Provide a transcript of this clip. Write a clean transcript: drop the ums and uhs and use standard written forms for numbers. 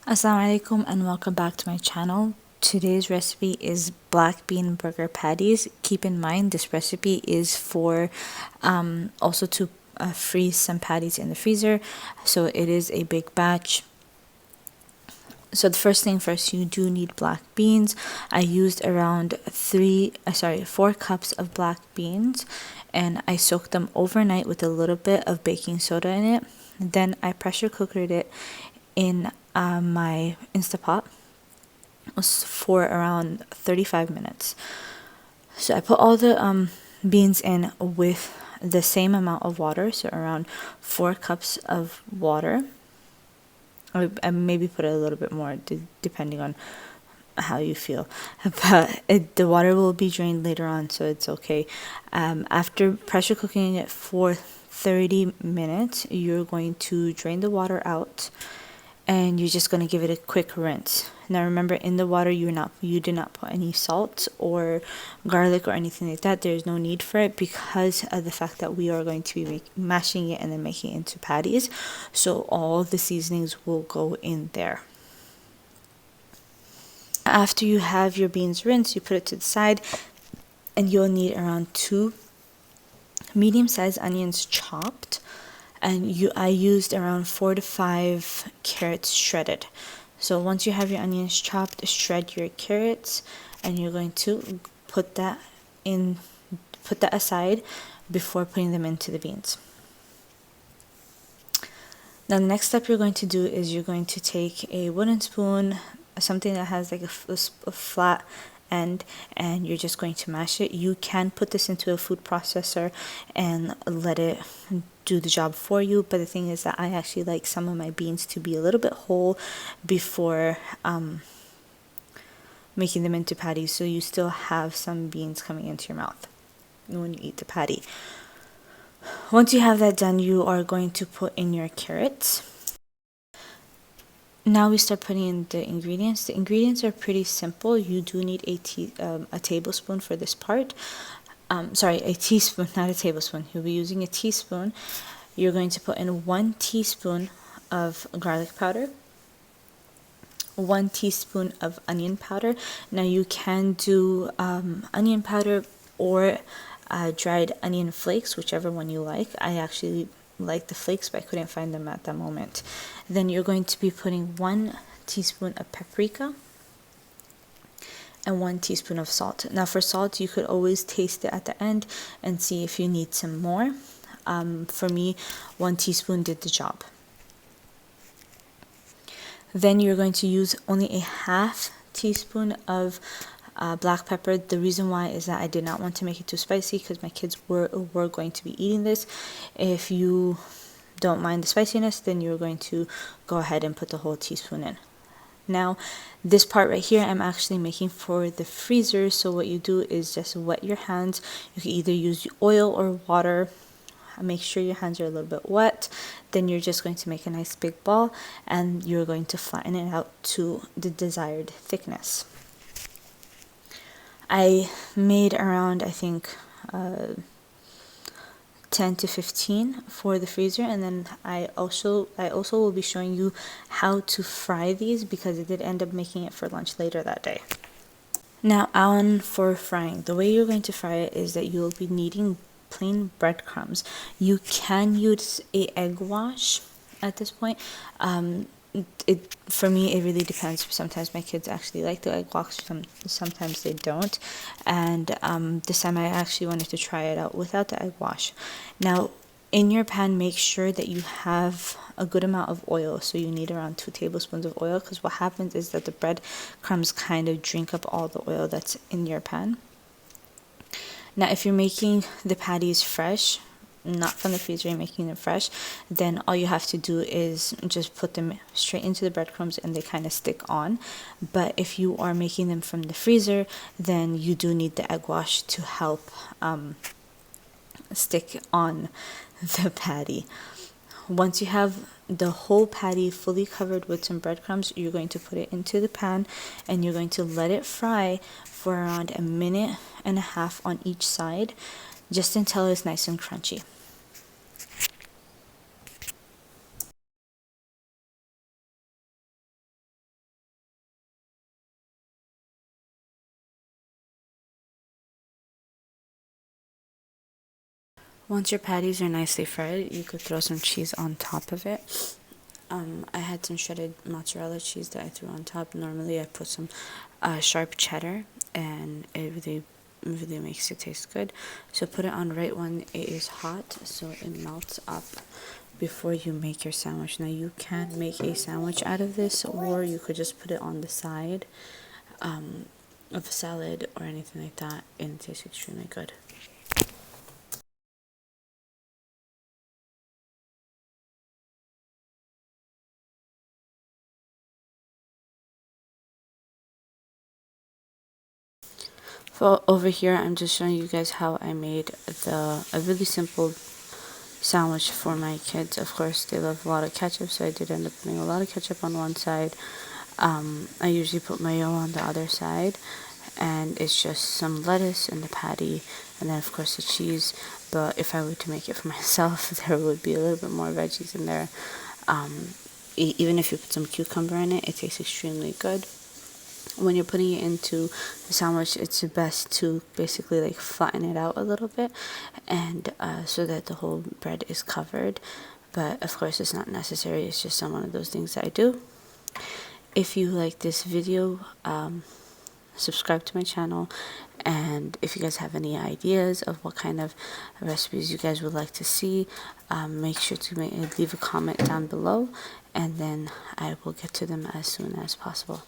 Assalamu alaikum and welcome back to my channel. Today's recipe is black bean burger patties. Keep in mind this recipe is for also to freeze some patties in the freezer, so it is a big batch. So the first thing first, you do need black beans. I used around 4 cups of black beans, and I soaked them overnight with a little bit of baking soda in it. Then I pressure cookered it in my Instapot for around 35 minutes. So I put all the beans in with the same amount of water, so around 4 cups of water. I maybe put a little bit more depending on how you feel, but the water will be drained later on, so it's okay. After pressure cooking it for 30 minutes, you're going to drain the water out, and you're just going to give it a quick rinse. Now remember, in the water you did not put any salt or garlic or anything like that. There's no need for it because of the fact that we are going to be mashing it and then making it into patties, so all the seasonings will go in there. After you have your beans rinsed, you put it to the side, and you'll need around 2 medium-sized onions chopped, and I used around 4 to 5 carrots shredded. So once you have your onions chopped, shred your carrots, and you're going to put that aside before putting them into the beans. Now the next step you're going to do is you're going to take a wooden spoon, something that has like a flat end, and you're just going to mash it. You can put this into a food processor and let it do the job for you, but the thing is that I actually like some of my beans to be a little bit whole before making them into patties, so you still have some beans coming into your mouth when you eat the patty. Once you have that done, you are going to put in your carrots. Now we start putting in the ingredients. The ingredients are pretty simple. You do need a tablespoon for this part. Sorry, a teaspoon, not a tablespoon. You'll be using a teaspoon. You're going to put in 1 teaspoon of garlic powder, 1 teaspoon of onion powder. Now you can do onion powder or dried onion flakes, whichever one you like. I actually like the flakes, but I couldn't find them at that moment. Then you're going to be putting 1 teaspoon of paprika and 1 teaspoon of salt. Now for salt, you could always taste it at the end and see if you need some more. For me, 1 teaspoon did the job. Then you're going to use only a ½ teaspoon of black pepper. The reason why is that I did not want to make it too spicy because my kids were going to be eating this. If you don't mind the spiciness, then you're going to go ahead and put the whole teaspoon in. Now this part right here I'm actually making for the freezer, so what you do is just wet your hands. You can either use oil or water. Make sure your hands are a little bit wet. Then you're just going to make a nice big ball, and you're going to flatten it out to the desired thickness. I made around, I think, 10 to 15 for the freezer, and then I also will be showing you how to fry these because I did end up making it for lunch later that day. Now on for frying, the way you're going to fry it is that you'll be needing plain breadcrumbs. You can use a egg wash at this point. For me, it really depends. Sometimes my kids actually like the egg wash, sometimes they don't. And this time I actually wanted to try it out without the egg wash. Now, in your pan, make sure that you have a good amount of oil. So you need around 2 tablespoons of oil, because what happens is that the breadcrumbs kind of drink up all the oil that's in your pan. Now, if you're making the patties fresh, not from the freezer, you're making them fresh, then all you have to do is just put them straight into the breadcrumbs and they kind of stick on. But if you are making them from the freezer, then you do need the egg wash to help stick on the patty. Once you have the whole patty fully covered with some breadcrumbs, you're going to put it into the pan and you're going to let it fry for around 1.5 minutes on each side, just until it's nice and crunchy. Once your patties are nicely fried, you could throw some cheese on top of it. I had some shredded mozzarella cheese that I threw on top. Normally, I put some sharp cheddar, and it really makes it taste good. So put it on right when it is hot, so it melts up before you make your sandwich. Now you can make a sandwich out of this, or you could just put it on the side of a salad or anything like that, and it tastes extremely good. So over here, I'm just showing you guys how I made a really simple sandwich for my kids. Of course, they love a lot of ketchup, so I did end up putting a lot of ketchup on one side. I usually put mayo on the other side, and it's just some lettuce in the patty, and then of course the cheese. But if I were to make it for myself, there would be a little bit more veggies in there. Even if you put some cucumber in it, it tastes extremely good. When you're putting it into the sandwich, it's best to basically like flatten it out a little bit, and so that the whole bread is covered. But of course, it's not necessary. It's just one of those things that I do. If you like this video, subscribe to my channel, and if you guys have any ideas of what kind of recipes you guys would like to see, make sure to leave a comment down below, and then I will get to them as soon as possible.